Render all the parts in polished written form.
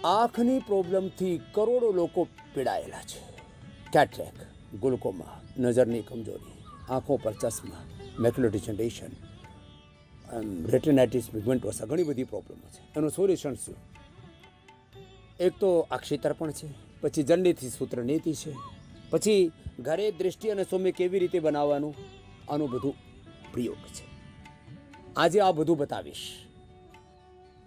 આંખની પ્રોબ્લેમથી કરોડો લોકો પીડાયેલા છે. કેટરેક, ગ્લુકોમા, નજરની કમજોરી, આંખો પર ચશ્મા, મેક્યુલર ડિજનરેશન, રેટિનાઇટિસ પિગમેન્ટોસા, ઘણી બધી પ્રોબ્લેમો છે. એનું સોલ્યુશન શું? એક તો અક્ષિતર્પણ છે, પછી જનનીતિ સૂત્ર નીતિ છે, પછી ઘરે દૃષ્ટિ અને સૌમ્ય કેવી રીતે બનાવવાનું, આનું બધું પ્રયોગ છે. આજે આ બધું बताविश.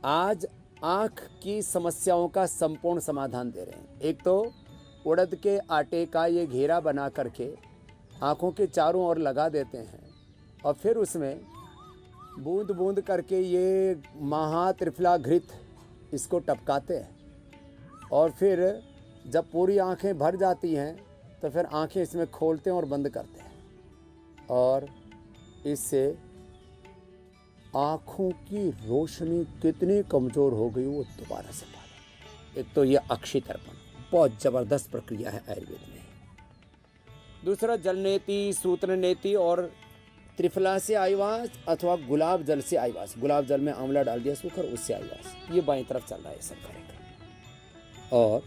आज आँख की समस्याओं का संपूर्ण समाधान दे रहे हैं. एक तो उड़द के आटे का ये घेरा बना करके आँखों के चारों ओर लगा देते हैं और फिर उसमें बूंद बूंद करके ये महात्रिफला घृत इसको टपकाते हैं और फिर जब पूरी आँखें भर जाती हैं तो फिर आँखें इसमें खोलते हैं और बंद करते हैं और इससे आँखों की रोशनी कितनी कमज़ोर हो गई वो दोबारा से पा लें. एक तो ये अक्षितर्पण बहुत ज़बरदस्त प्रक्रिया है आयुर्वेद में. दूसरा जलनेति, सूत्रनेति और त्रिफला से आईवास अथवा गुलाब जल से आईवास. गुलाब जल में आंवला डाल दिया सूखर, उससे आईवास. ये बाईं तरफ चल रहा है सब करेगा. और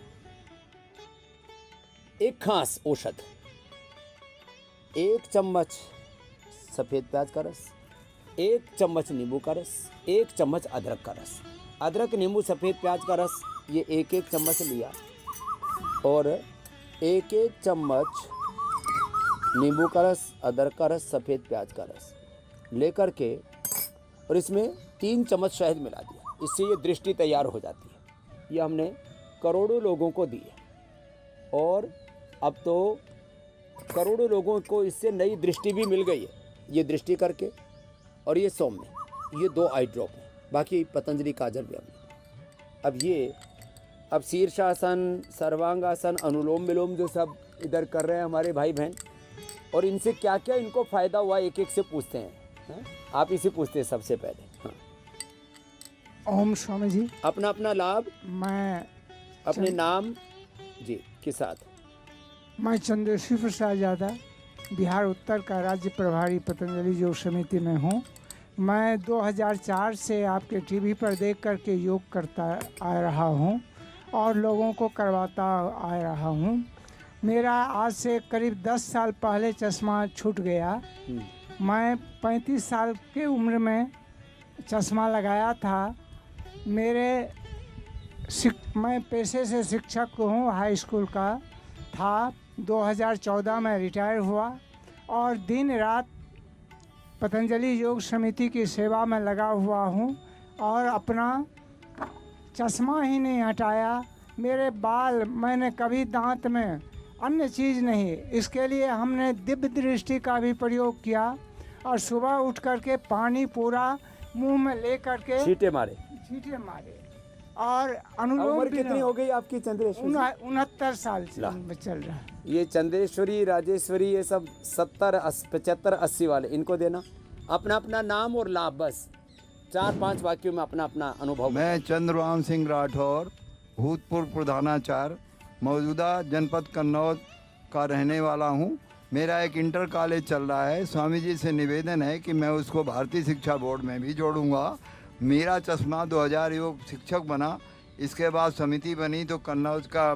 एक खास औषध, 1 चम्मच सफ़ेद प्याज का रस, 1 चम्मच नींबू का रस, 1 चम्मच अदरक का रस. अदरक, नींबू, सफ़ेद प्याज का रस ये 1-1 चम्मच लिया और 1-1 चम्मच नींबू का रस, अदरक का रस, सफ़ेद प्याज का रस लेकर के और इसमें 3 चम्मच शहद मिला दिया. इससे ये दृष्टि तैयार हो जाती है. ये हमने करोड़ों लोगों को दी है और अब तो करोड़ों लोगों को इससे नई दृष्टि भी मिल गई है. ये दृष्टि करके और ये सौम्य, ये 2 आई ड्रॉप हैं. बाकी पतंजलि काजल भी हमने. अब शीर्षासन, सर्वांगासन, अनुलोम विलोम जो सब इधर कर रहे हैं हमारे भाई बहन, और इनसे क्या क्या इनको फ़ायदा हुआ एक एक से पूछते हैं. आप इसे पूछते हैं सबसे पहले. हाँ. ओम स्वामी जी. अपना अपना लाभ, मैं अपने नाम जी के साथ. मैं चंद्रश्री प्रसाद यादव बिहार उत्तर का राज्य प्रभारी पतंजलि योग समिति में हूँ. मैं 2004 से आपके टीवी पर देख करके योग करता आ रहा हूँ और लोगों को करवाता आ रहा हूँ. मेरा आज से करीब 10 साल पहले चश्मा छूट गया. मैं 35 साल की उम्र में चश्मा लगाया था. मैं पेशे से शिक्षक हूँ, हाई स्कूल का था. 2014 में रिटायर हुआ और दिन रात पतंजलि योग समिति की सेवा में लगा हुआ हूँ और अपना चश्मा ही नहीं हटाया. मेरे बाल, मैंने कभी दांत में अन्य चीज़ नहीं, इसके लिए हमने दिव्य दृष्टि का भी प्रयोग किया और सुबह उठ करके पानी पूरा मुंह में ले करके छींटे मारे और अनुलोम. उम्र कितनी हो गई आपकी चंद्रेश्वरी? 69 साल से चल रहा है. ये चंद्रेश्वरी, राजेश्वरी, ये सब 70, 75, 80 वाले, इनको देना. अपना अपना नाम और लाभ, बस 4-5 वाक्यों में अपना अपना अनुभव. मैं चंद्रवान सिंह राठौर, भूतपूर्व प्रधानाचार्य, मौजूदा जनपद कन्नौज का रहने वाला हूँ. मेरा एक इंटर कॉलेज चल रहा है. स्वामी जी से निवेदन है कि मैं उसको भारतीय शिक्षा बोर्ड में भी जोड़ूंगा. मेरा चश्मा 2000 योग शिक्षक बना. इसके बाद समिति बनी तो कन्नौज का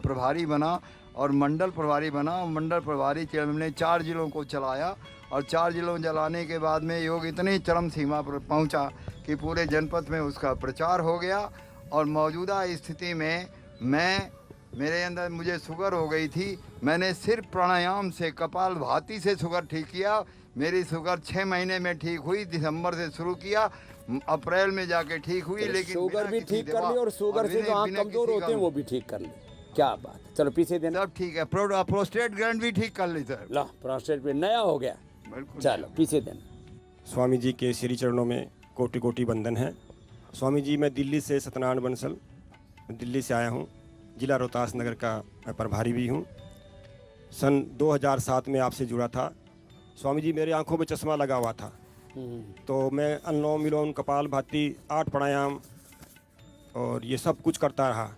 प्रभारी बना और मंडल प्रभारी बना. मंडल प्रभारी हमने 4 जिलों को चलाया और 4 जिलों चलाने के बाद में योग इतनी चरम सीमा पर पहुंचा कि पूरे जनपद में उसका प्रचार हो गया. और मौजूदा स्थिति में मेरे अंदर मुझे शुगर हो गई थी. मैंने सिर्फ प्राणायाम से, कपाल भाती से शुगर ठीक किया. मेरी शुगर 6 महीने में ठीक हुई. दिसंबर से शुरू किया, अप्रैल में जाके ठीक हुई. लेकिन शुगर भी ठीक कर ली और शुगर से जो आँख कमजोर होते हैं वो भी ठीक कर ली. क्या बात. चलो पीछे देना. सब ठीक है. प्रोस्टेट ग्लैंड भी ठीक कर ली सर. ला, प्रोस्टेट पे नया हो गया. चलो पीछे देना. स्वामी जी के श्री चरणों में कोटि कोटि वंदन है. स्वामी जी, मैं दिल्ली से सत्यनारायण बंसल दिल्ली से आया हूँ. जिला रोहतास नगर का मैं प्रभारी भी हूँ. सन 2007 में आपसे जुड़ा था. स्वामी जी, मेरे आंखों में चश्मा लगा हुआ था तो मैं अनुलोम विलोम, कपाल भाती, 8 प्राणायाम और ये सब कुछ करता रहा.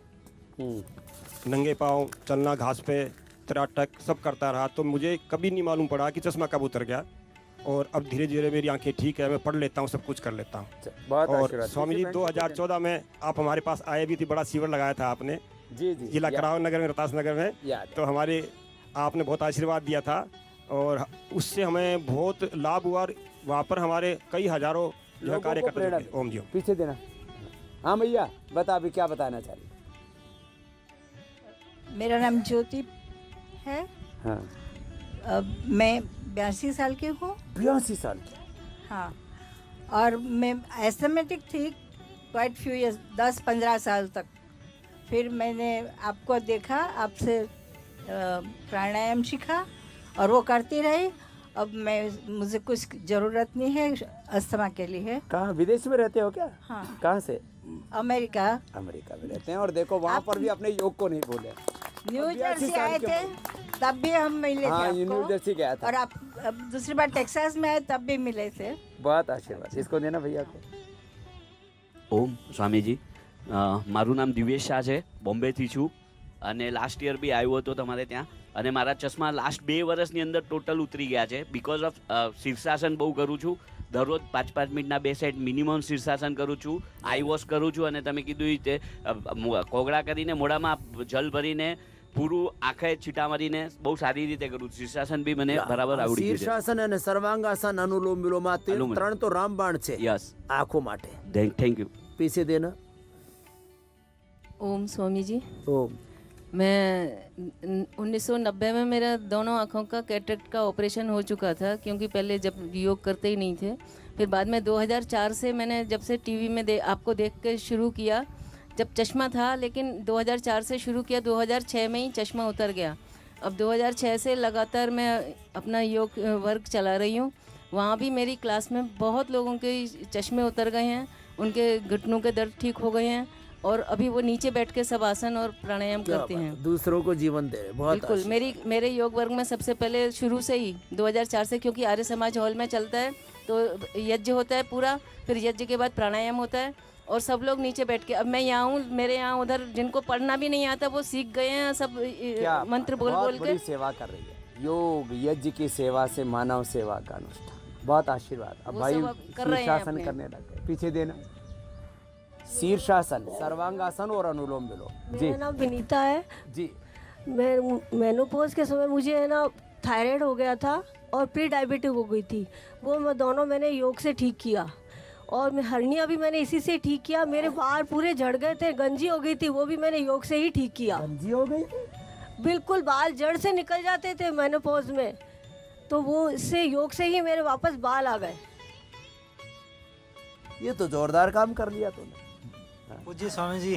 नंगे पाँव चलना, घास पे, त्राटक सब करता रहा. तो मुझे कभी नहीं मालूम पड़ा कि चश्मा कब उतर गया. और अब धीरे धीरे मेरी आंखें ठीक है, मैं पढ़ लेता हूँ, सब कुछ कर लेता हूँ। बहुत और आशीर्वाद। स्वामी जी 2014 में आप हमारे पास आए भी थे, बड़ा शिविर लगाया था आपने जी जी जिला कराव नगर में, रोहतास नगर में। याद तो हमारे आपने बहुत आशीर्वाद दिया था और उससे हमें बहुत लाभ हुआ और वहाँ पर हमारे कई हजारों जो है लोगों को कार्यकर्ता प्रेरणा जुटे। ओम जी ओम। पीछे देना। हाँ भैया बता, अभी क्या बताना चाह रही? मेरा नाम ज्योति है। हाँ मैं 82 साल की हूँ। 82 साल की। हाँ, और मैं एस्थमेटिक थी क्वाइट फ्यू ईयर्स, 10-15 साल तक। फिर मैंने आपको देखा, आपसे प्राणायाम सीखा और वो करती रही। अब मुझे कुछ ज़रूरत नहीं है अस्थमा के लिए। कहाँ, विदेश में रहते हो क्या? हाँ, कहाँ से? अमेरिका। अमेरिका में रहते हैं। और देखो वहाँ पर भी अपने योग को नहीं भूले। न्यू 82 जर्सी साल आए की थे तब भी हम मिले थे हाँ, आपको। न्यू जर्सी गया था। और आप अब दूसरी बार टेक्सास में आए तब भी मिले थे। बहुत आशीर्वाद। इसको देना भैया को। ઓમ સ્વામીજી, મારું નામ દિવ્યેશ શાહ છે, બોમ્બેથી છું અને લાસ્ટ યર બી આવ્યો હતો તમારે ત્યાં અને મારા ચશ્મા લાસ્ટ 2 વર્ષની અંદર ટોટલ ઉતરી ગયા છે બિકોઝ ઓફ શીર્ષાસન બહુ કરું છું, દરરોજ 5-5 મિનિટના 2 સેટ મિનિમમ શીર્ષાસન કરું છું, આઈ વોશ કરું છું અને તમે કીધું એ રીતે કોગળા કરીને મોઢામાં જલ ભરીને પૂરું આખે છીટા મારીને બહુ સારી રીતે કરું છું. શીર્ષાસન બી મને બરાબર આવડી ગયું છે. શીર્ષાસન અને સર્વાંગાસન, અનુલોમ વિલોમ, આ અનુલોમ. 3 તો રામબાણ છે યસ, આંખો માટે। Thank you. पीछे देना। ओम स्वामी जी, ओम। मैं 1990 में मेरा दोनों आँखों का कैटरेक्ट का ऑपरेशन हो चुका था, क्योंकि पहले जब योग करते ही नहीं थे। फिर बाद में 2004 से मैंने जब से टीवी में आपको देख के शुरू किया, जब चश्मा था, लेकिन 2004 से शुरू किया, 2006 में ही चश्मा उतर गया। अब 2006 से लगातार मैं अपना योग वर्क चला रही हूँ। वहाँ भी मेरी क्लास में बहुत लोगों के चश्मे उतर गए हैं, उनके घुटनों के दर्द ठीक हो गए हैं और अभी वो नीचे बैठ के सब आसन और प्राणायाम करते हैं। दूसरों को जीवन दे रहे। बहुत बिल्कुल। मेरे योग वर्ग में सबसे पहले शुरू से ही 2004 से, क्योंकि आर्य समाज हॉल में चलता है तो यज्ञ होता है पूरा, फिर यज्ञ के बाद प्राणायाम होता है और सब लोग नीचे बैठ के, अब मैं यहाँ हूँ, मेरे यहाँ उधर जिनको पढ़ना भी नहीं आता वो सीख गए हैं सब मंत्र बोल बोल के। सेवा कर रही है। योग यज्ञ की सेवा से मानव सेवा का अनुष्ठान। बहुत आशीर्वाद। अब वो भाई सब अब कर रहे हैं शीर्षासन अपने। करने लग गए। पीछे देना। शीर्षासन, सर्वांगासन और अनुलोम विलोम। जी मेरा नाम विनीता है। जी। मैं मेनोपॉज के समय मुझे है ना थायराइड हो गया था और प्री डायबिटिक हो गई थी। वो मैं दोनों मैंने योग से ठीक किया और मैं हर्निया भी मैंने इसी से ठीक किया। मेरे बाल पूरे झड़ गए थे, गंजी हो गई थी, वो भी मैंने योग से ही ठीक किया। गंजी हो गई? बिल्कुल, बाल जड़ से निकल जाते थे मेनोपॉज में, तो वो इससे योग से ही मेरे वापस बाल आ गए। ये तो जोरदार काम कर लिया तूने। पूज्य स्वामी जी,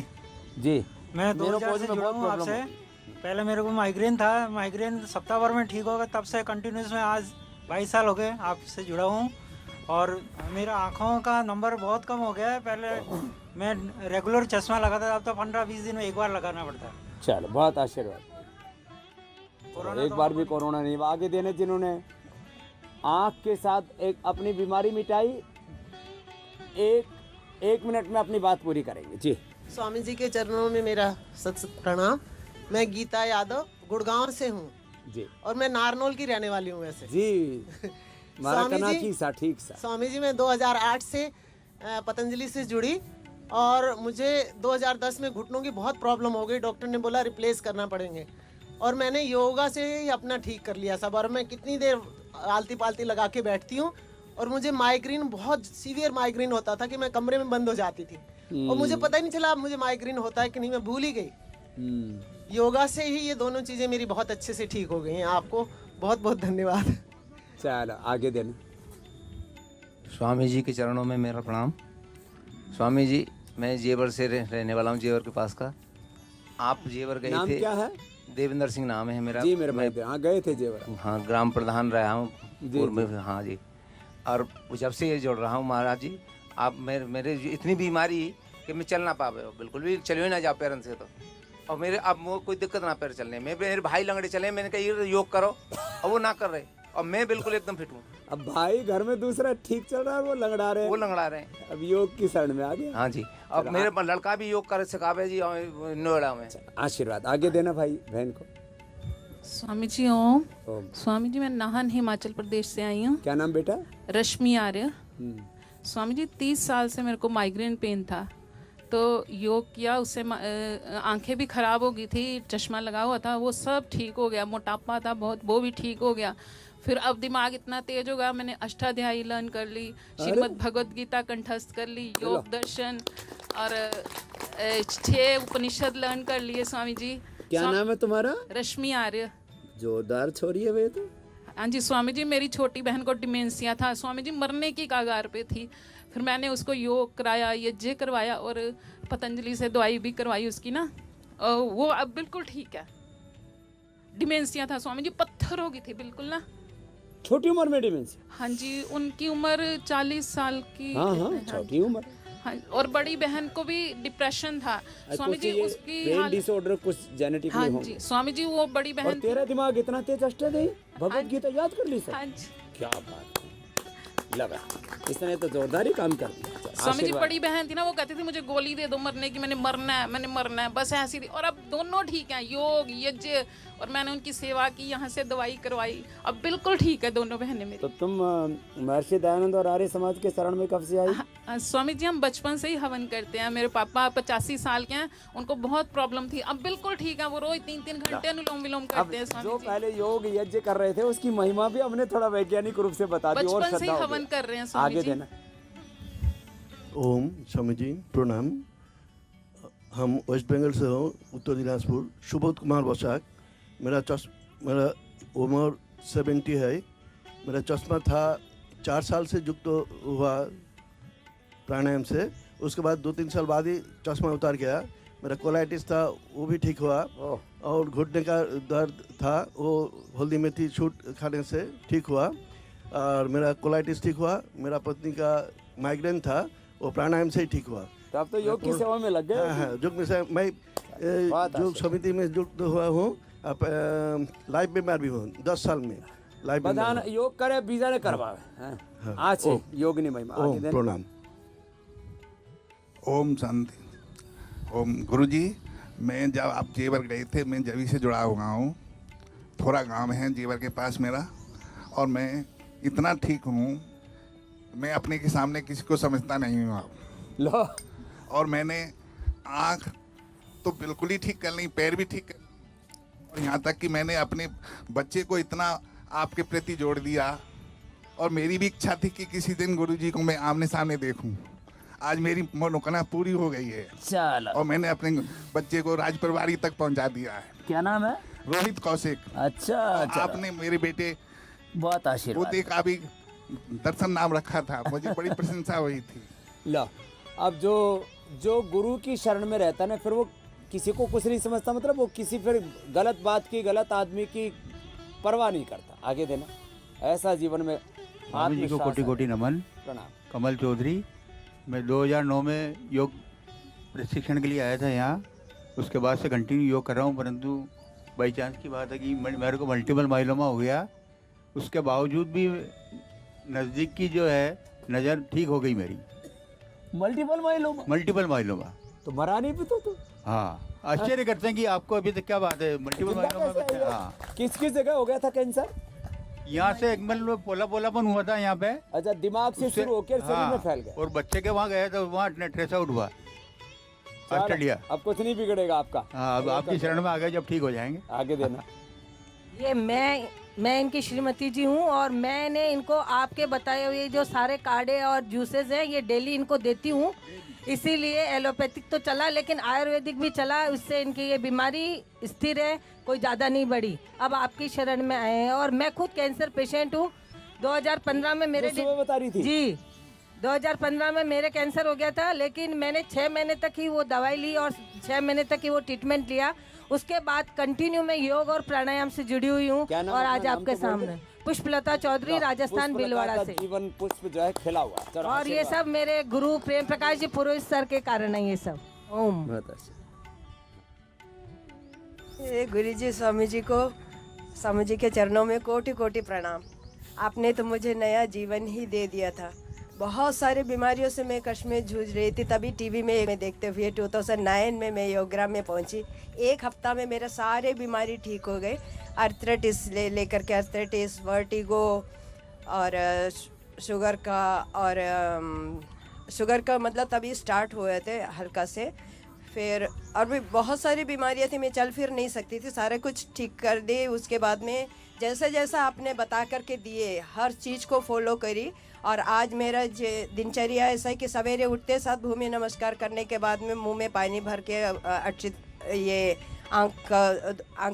जी। मैं 2000 से में जुड़ा बहुत हूँ प्रॉब्लम आपसे। होती पहले मेरे को माइग्रेन था, माइग्रेन सप्ताह भर में ठीक हो गया, तब से कंटिन्यूस में आज 22 साल हो गए आपसे जुड़ा हूँ। और मेरा आँखों का नंबर बहुत कम हो गया है। पहले मैं रेगुलर चश्मा लगाता था, अब तो 15-20 दिन में एक बार लगाना पड़ता है। चलो, बहुत आशीर्वाद। कोरोना एक तो बार भी कोरोना नहीं। आगे देने जिन्होंने आँख के साथ एक अपनी बीमारी मिटाई, एक मिनट में अपनी बात पूरी करेंगे। जी। स्वामी जी के चरणों में मेरा सत प्रणाम। मैं गीता यादव गुड़गांव से हूँ जी। और मैं नारनौल की रहने वाली हूँ वैसे। जी। मारा स्वामी कना जी- की सा ठीक सा। स्वामी जी, मैं 2008 से पतंजलि से जुड़ी और मुझे 2010 में घुटनों की बहुत प्रॉब्लम हो गई। डॉक्टर ने बोला रिप्लेस करना पड़ेंगे और मैंने योगा से ही अपना ठीक कर लिया सब। और मैं कितनी देर आलती पालती लगा के बैठती हूँ और मुझे माइग्रेन, बहुत सीवियर माइग्रेन होता था कि मैं कमरे में बंद हो जाती थी और मुझे पता ही नहीं चला मुझे माइग्रेन होता है कि नहीं, मैं भूल ही गई। योगा से ही ये दोनों चीज़ें मेरी बहुत अच्छे से ठीक हो गई हैं। आपको बहुत बहुत धन्यवाद। चलो, आगे देना। स्वामी जी के चरणों में मेरा प्रणाम। स्वामी जी, मैं जेवर से रहने वाला हूँ, जेवर के पास का। आप जेवर गए नाम थे? क्या है? देवेंद्र सिंह नाम है मेरा। जी मेरे भाई। हाँ, गए थे जेवर। हाँ, ग्राम प्रधान रहा हूँ जी, पूर्व में। हाँ जी। और जब से ये जोड़ रहा हूँ महाराज जी, आप मेरे इतनी बीमारी कि मैं चल ना पावे, बिल्कुल भी चलिए ना जा पैरन से तो। और मेरे अब कोई दिक्कत ना पैर चलने में। मेरे भाई लंगड़े चले, मैंने कहा ये योग करो, और वो ना कर रहे, और मैं बिल्कुल एकदम फिट हूँ। अब भाई घर में दूसरा ठीक चल रहा है, वो लंगड़ा रहे हैं। वो लंगड़ा रहे हैं। अब योग की शरण में आ गए। हाँ जी। अब मेरे लड़का भी योग कर सिखावे जी नोएडा में। आशीर्वाद। आगे देना भाई बहन को। स्वामी जी ओम। ओम। स्वामी जी मैं नाहन हिमाचल प्रदेश से आई हूँ। क्या नाम बेटा? रश्मि आर्य। स्वामी जी 30 साल से मेरे को माइग्रेन पेन था, तो योग किया, उससे आंखें भी ख़राब हो गई थी, चश्मा लगा हुआ था, वो सब ठीक हो गया। मोटापा था बहुत, वो भी ठीक हो गया। फिर अब दिमाग इतना तेज हो गया, मैंने अष्टाध्यायी लर्न कर ली, श्रीमद् भगवद गीता कंठस्थ कर ली, योग दर्शन और 6 उपनिषद लर्न कर लिए स्वामी जी। क्या नाम है तुम्हारा? रश्मि आर्य। जोरदार छोरी है वे तो। हाँ जी स्वामी जी, मेरी छोटी बहन को डिमेंशिया था स्वामी जी, मरने की कगार पे थी। फिर मैंने उसको योग कराया, यज्ञ करवाया और पतंजलि से दवाई भी करवाई उसकी ना, वो अब बिल्कुल ठीक है। डिमेंशिया था स्वामी जी, पत्थर हो गई थी बिल्कुल ना। छोटी उम्र में डिमेंशिया? हाँ जी, उनकी उम्र 40 साल की। हाँ हाँ, छोटी उम्र। हाँ, और बड़ी बहन को भी डिप्रेशन था स्वामी जी, उसकी ब्रेन डिसऑर्डर कुछ जेनेटिक हाँ में हो। जी स्वामी जी, वो बड़ी और बहन। तेरा दिमाग इतना तेज, अष्टाध्यायी भगवद गीता याद कर ली सर? हाँ जी। क्या बात है, लगा इसने तो जोरदार ही काम कर दिया। स्वामी जी बड़ी बहन थी ना, वो कहती थी मुझे गोली दे दो मरने की, मैंने मरना है बस ऐसी थी। और अब दोनों ठीक हैं, योग यज्ञ, और मैंने उनकी सेवा की, यहाँ से दवाई करवाई, अब बिल्कुल ठीक है दोनों बहनें मेरी। तो तुम महर्षि दयानंद और आर्य समाज के शरण में कब से आई? स्वामी जी हम बचपन से ही हवन करते हैं। मेरे पापा 85 साल के हैं, उनको बहुत प्रॉब्लम थी, अब बिल्कुल ठीक है। वो रोज 3-3 घंटे अनुलोम विलोम करते हैं स्वामी जो जी। पहले योग यज्ञ कर रहे थे उसकी महिमा भी हमने थोड़ा वैज्ञानिक रूप से बता दी और बचपन से ही श्रद्धा हवन कर रहे हैं स्वामी आगे जी। देना। ओम स्वामी जी प्रणाम। हम वेस्ट बंगाल से हो, उत्तर दिनाजपुर। सुबोध कुमार बसाक। मेरा उम्र 70 है। मेरा चश्मा था 4 साल से युक्त हुआ प्राणायाम से, उसके बाद 2-3 साल बाद ही चश्मा उतार गया। मेरा कोलाइटिस था, वो भी ठीक हुआ, और घुटने का दर्द था, वो हल्दी मेथी छूट खाने से ठीक हुआ, और मेरा कोलाइटिस ठीक हुआ। मेरा पत्नी का माइग्रेन था, वो प्राणायाम से ही ठीक हुआ। तो अब तो योग की सेवा में लग गए। हाँ, योग में से मैं योग समिति में जुड़ हुआ हूँ। अब लाइफ बीमार भी हूँ 10 साल में। लाइफ बदान योग करे बीजा ने करवावे। आज योग नहीं महिमा। आगे देना। प्रणाम। ओम शांति। ओम गुरुजी, मैं जब आप जेवर गए थे, मैं जभी से जुड़ा हुआ हूँ। थोड़ा गांव है जेवर के पास मेरा, और मैं इतना ठीक हूँ, मैं अपने के सामने किसी को समझता नहीं हूँ लो। और मैंने आँख तो बिल्कुल ही ठीक कर ली, पैर भी ठीक कर, और यहाँ तक कि मैंने अपने बच्चे को इतना आपके प्रति जोड़ दिया, और मेरी भी इच्छा थी कि किसी दिन गुरुजी को मैं आमने सामने देखूं। आज मेरी मनोकामना पूरी हो गई है। चलो। और मैंने अपने बच्चे को राजपरिवारी तक पहुंचा दिया है। क्या नाम है? रोहित कौशिक। अच्छा। आपने मेरे बेटे बहुत वो आशीर्वाद। देखा भी, दर्शन नाम रखा था, मुझे बड़ी प्रशंसा हुई थी। लो, अब जो गुरु की शरण में रहता ना, फिर वो किसी को कुछ नहीं समझता, मतलब वो किसी फिर गलत बात की, गलत आदमी की परवाह नहीं करता। आगे देना। ऐसा जीवन में स्वामी जी को कोटि कोटि नमन। प्रणाम। कमल चौधरी। मैं 2009 में योग प्रशिक्षण के लिए आया था यहाँ, उसके बाद से कंटिन्यू योग कर रहा हूँ, परंतु बाई चांस की बात है कि मेरे को मल्टीपल माइलोमा हो गया। उसके बावजूद भी नज़दीक की जो है नज़र ठीक हो गई मेरी। मल्टीपल माइलोमा तो मरा नहीं भी तो। हाँ, आश्चर्य करते हैं कि आपको अभी तक क्या बात है, मल्टीपल माइलोमा। हाँ, किस जगह हो गया था कैंसर? यहाँ से एक मतलब पोलापन हुआ था यहाँ पे। अच्छा, दिमाग से शुरू होकर शरीर में फैल गया। और बच्चे के वहाँ गए तो वहाँ ट्रेस आउट हुआ, ऑस्ट्रेलिया। अब कुछ नहीं बिगड़ेगा आपका। हाँ, अब आपकी शरण में आ गए, जब ठीक हो जाएंगे। आगे देना। ये मैं इनकी श्रीमती जी हूँ, और मैंने इनको आपके बताए हुए जो सारे काढ़े और जूसेस हैं ये डेली इनको देती हूँ। इसीलिए एलोपैथिक तो चला, लेकिन आयुर्वेदिक भी चला, उससे इनकी ये बीमारी स्थिर है, कोई ज़्यादा नहीं बढ़ी। अब आपकी शरण में आए हैं, और मैं खुद कैंसर पेशेंट हूँ। 2015 में मेरे बता रही थी जी 2015 में मेरे कैंसर हो गया था, लेकिन मैंने 6 महीने तक ही वो दवाई ली और 6 महीने तक ही वो ट्रीटमेंट लिया। उसके बाद कंटिन्यू मैं योग और प्राणायाम से जुड़ी हुई हूँ, और आज आपके सामने पुष्पलता चौधरी, राजस्थान भीलवाड़ा से। जीवन पुष्प जो है खिला हुआ। और ये सब मेरे गुरु प्रेम प्रकाश जी पुरोहित सर के कारण है ये सब। ओम। गुरु जी, स्वामी जी के चरणों में कोटि कोटि प्रणाम। आपने तो मुझे नया जीवन ही दे दिया था। बहुत सारी बीमारियों से मैं कष्ट में जूझ रही थी, तभी टीवी में देखते हुए 2009 में मैं योगग्राम में पहुंची। 1 हफ्ता में मेरे सारे बीमारी ठीक हो गए। अर्थराइटिस लेकर के अर्थराइटिस, वर्टिगो और शुगर का, और शुगर का मतलब तभी स्टार्ट हुए थे हल्का से, फिर और भी बहुत सारी बीमारियां थी, मैं चल फिर नहीं सकती थी, सारा कुछ ठीक कर दी। उसके बाद में जैसा जैसा आपने बता करके दिए हर चीज़ को फॉलो करी, और आज मेरा दिनचर्या ऐसा है कि सवेरे उठते साथ भूमि नमस्कार करने के बाद में मुंह में पानी भर के अच्छी ये आँख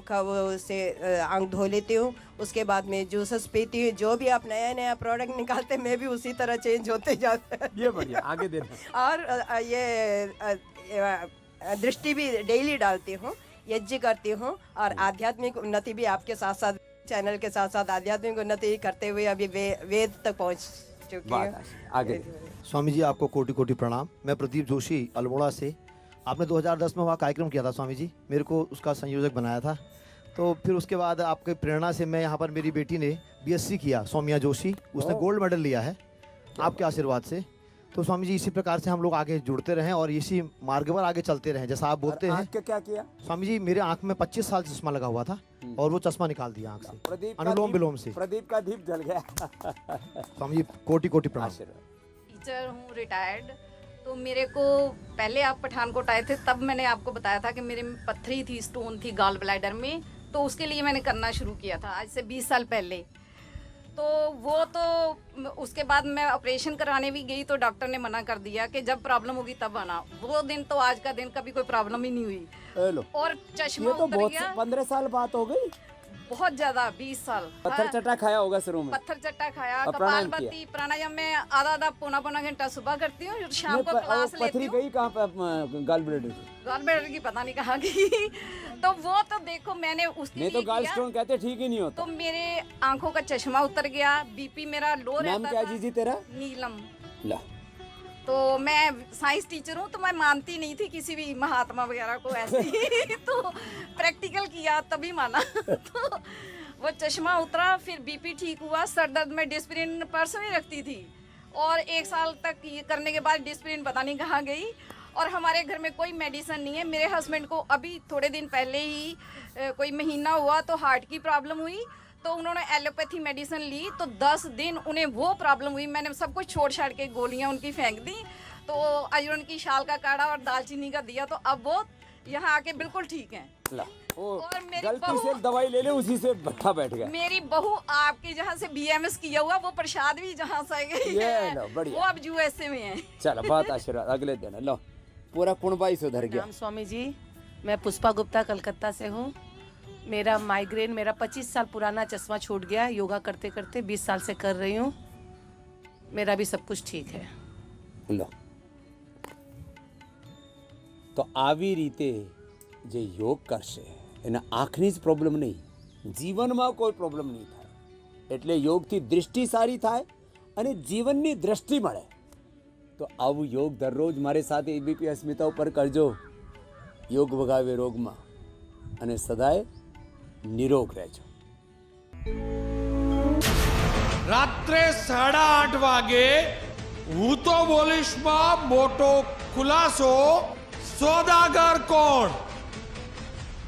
का वो से आँख धो लेती हूँ। उसके बाद में जूसेस पीती हूँ। जो भी आप नया नया प्रोडक्ट निकालते हैं मैं भी उसी तरह चेंज होते जाते हैं। ये बढ़िया, आगे देना। और ये दृष्टि भी डेली डालती हूँ, यज्ञ करती हूँ, और आध्यात्मिक उन्नति भी आपके साथ साथ चैनल के साथ साथ आध्यात्मिक उन्नति करते हुए अभी वेद तक पहुँच चुकी हूँ। आगे। स्वामी जी आपको कोटि कोटि प्रणाम। मैं प्रदीप जोशी अल्मोड़ा से। आपने 2010 में वहाँ कार्यक्रम किया था स्वामी जी, मेरे को उसका संयोजक बनाया था। तो फिर उसके बाद आपके प्रेरणा से मैं यहाँ पर, मेरी बेटी ने बीएससी किया, सौम्या जोशी, उसने गोल्ड मेडल लिया है आपके आशीर्वाद से। तो स्वामी जी इसी प्रकार से हम लोग आगे जुड़ते रहें और इसी मार्ग पर आगे चलते रहें जैसा आप बोलते हैं। क्या किया स्वामी जी? मेरे आंख में 25 साल चश्मा लगा हुआ था और वो चश्मा निकाल दिया आंख से, अनुलोम विलोम से। प्रदीप का दीप जल गया। स्वामी जी कोटि कोटि प्रणाम। टीचर हूँ रिटायर्ड। तो मेरे को पहले आप पठानकोट आए थे तब मैंने आपको बताया था कि मेरे में पत्थरी थी, स्टोन थी गॉल ब्लैडर में, तो उसके लिए मैंने करना शुरू किया था आज से 20 साल पहले। तो वो तो उसके बाद मैं ऑपरेशन कराने भी गई तो डॉक्टर ने मना कर दिया कि जब प्रॉब्लम होगी तब आना। वो दिन तो आज का दिन कभी कोई प्रॉब्लम ही नहीं हुई। और चश्मा ये तो उतर बहुत गया। 15 साल बात हो गई। बहुत ज्यादा 20 साल। पत्थर चट्टा खाया होगा शुरू में। पत्थर चट्टा खाया, और प्राणायाम कपालभाति, प्राणायाम में आधा पौना घंटा सुबह करती हूँ, शाम को क्लास लेती पथरी हूँ। गई कहाँ पे? गाल ब्लेडर गॉल ब्लैडर की पता नहीं कहाँ गई। तो वो तो देखो मैंने उसके नहीं तो लिए गाल किया। स्टोन कहते ठीक ही नहीं होता। तो मेरे आंखों का चश्मा उतर गया, बीपी मेरा लो नाम रहता क्या था। जीजी तेरा? नीलम। ला। तो मैं साइंस टीचर हूँ तो मैं मानती नहीं थी किसी भी महात्मा वगैरह को ऐसे ही। तो प्रैक्टिकल किया तभी माना। तो वो चश्मा उतरा, फिर बीपी ठीक हुआ। सर दर्द में डिस्प्रिन पर्स में रखती थी और 1 साल तक ये करने के बाद डिस्प्रिन पता नहीं कहाँ गई। और हमारे घर में कोई मेडिसिन नहीं है। मेरे हस्बैंड को अभी थोड़े दिन पहले ही कोई महीना हुआ तो हार्ट की प्रॉब्लम हुई, तो उन्होंने एलोपैथी मेडिसिन ली, तो 10 दिन उन्हें वो प्रॉब्लम हुई। मैंने सब कुछ छोड़ छाड़ के गोलियां उनकी फेंक दी, तो अजरन की शाल का काढ़ा और दालचीनी का दिया, तो अब वो यहाँ आके बिल्कुल ठीक हैं। और गलती से दवाई ले ले, उसी से भट्ठा बैठ गया। मेरी बहू आपके जहाँ से BMS किया हुआ वो प्रसाद भी जहाँ से गई ये है, लो, बढ़िया। वो अब USA में है। चलो बहुत आशीर्वाद। अगले दिन लो पूरा कुणबाई सुधर गया। राम स्वामी जी, मैं पुष्पा गुप्ता कलकत्ता से हूँ। मेरा माइग्रेन, मेरा 25 साल पुराना चश्मा छूट गया, योगा करते करते 20 साल से कर रही हूँ। मेरा भी सब कुछ ठीक है। लो તો આવી રીતે જે યોગ કરશે એને આંખની જ પ્રોબ્લેમ નહીં, જીવનમાં કોઈ પ્રોબ્લેમ નહીં થાય. એટલે યોગથી દૃષ્ટિ સારી થાય અને જીવનની દ્રષ્ટિ મળે. તો આવું યોગ દરરોજ મારી સાથે એબીપી અસ્મિતા ઉપર કરજો. યોગ ભગાવે રોગમાં અને સદાય નિરોગ રહેજો. રાત્રે 8:30 વાગે હું તો બોલીશમાં મોટો ખુલાસો. સોદાગર કોણ?